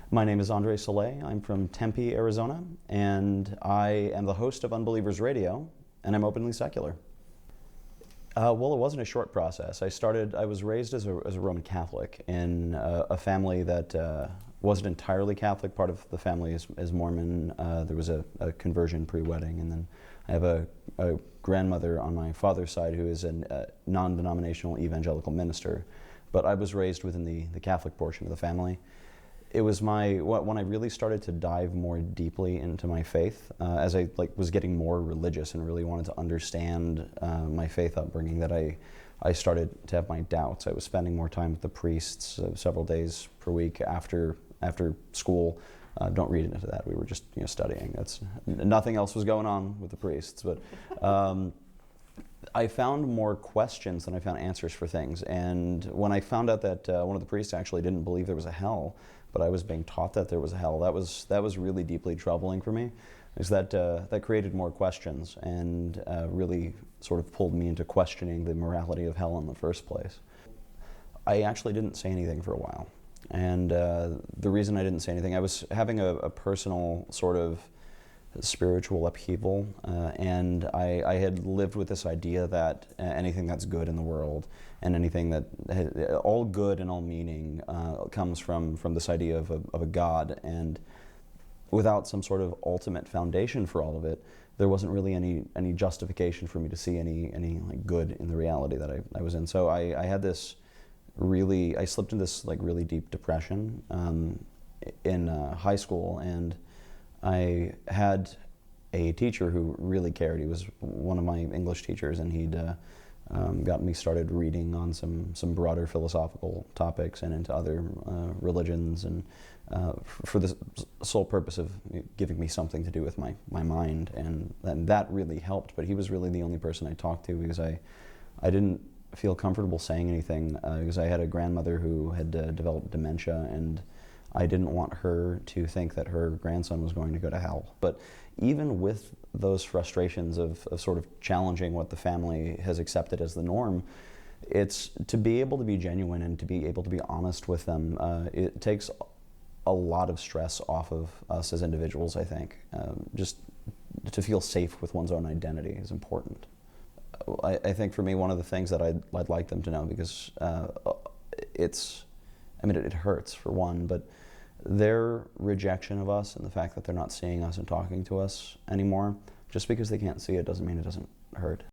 My name is Salais. I'm from Tempe, Arizona, and I am the host of Unbelievers Radio, and I'm openly secular. Well, it wasn't a short process. I was raised as a Roman Catholic in a family that wasn't entirely Catholic. Part of the family is Mormon. There was a conversion pre-wedding, and then I have a grandmother on my father's side who is a non-denominational evangelical minister. But I was raised within the Catholic portion of the family. It was when I really started to dive more deeply into my faith, as I was getting more religious and really wanted to understand my faith upbringing, that I started to have my doubts. I was spending more time with the priests several days per week after school. Don't read into that. We were just studying. Nothing else was going on with the priests, but. I found more questions than I found answers for things. And when I found out that one of the priests actually didn't believe there was a hell, but I was being taught that there was a hell, that was really deeply troubling for me. Because that created more questions and really sort of pulled me into questioning the morality of hell in the first place. I actually didn't say anything for a while. And the reason I didn't say anything, I was having a personal sort of spiritual upheaval, and I had lived with this idea that anything that's good in the world and anything that all good and all meaning comes from this idea of a God, and without some sort of ultimate foundation for all of it, there wasn't really any justification for me to see any good in the reality that I was in. So I had this I slipped into this really deep depression in high school, and I had a teacher who really cared. He was one of my English teachers, and he'd gotten me started reading on some broader philosophical topics and into other religions, and for the sole purpose of giving me something to do with my mind, and that really helped. But he was really the only person I talked to, because I didn't feel comfortable saying anything, because I had a grandmother who had developed dementia, and I didn't want her to think that her grandson was going to go to hell. But even with those frustrations of sort of challenging what the family has accepted as the norm, it's to be able to be genuine and to be able to be honest with them. It takes a lot of stress off of us as individuals, I think. Just to feel safe with one's own identity is important. I think for me, one of the things that I'd like them to know, because it hurts for one, but their rejection of us and the fact that they're not seeing us and talking to us anymore, just because they can't see it doesn't mean it doesn't hurt.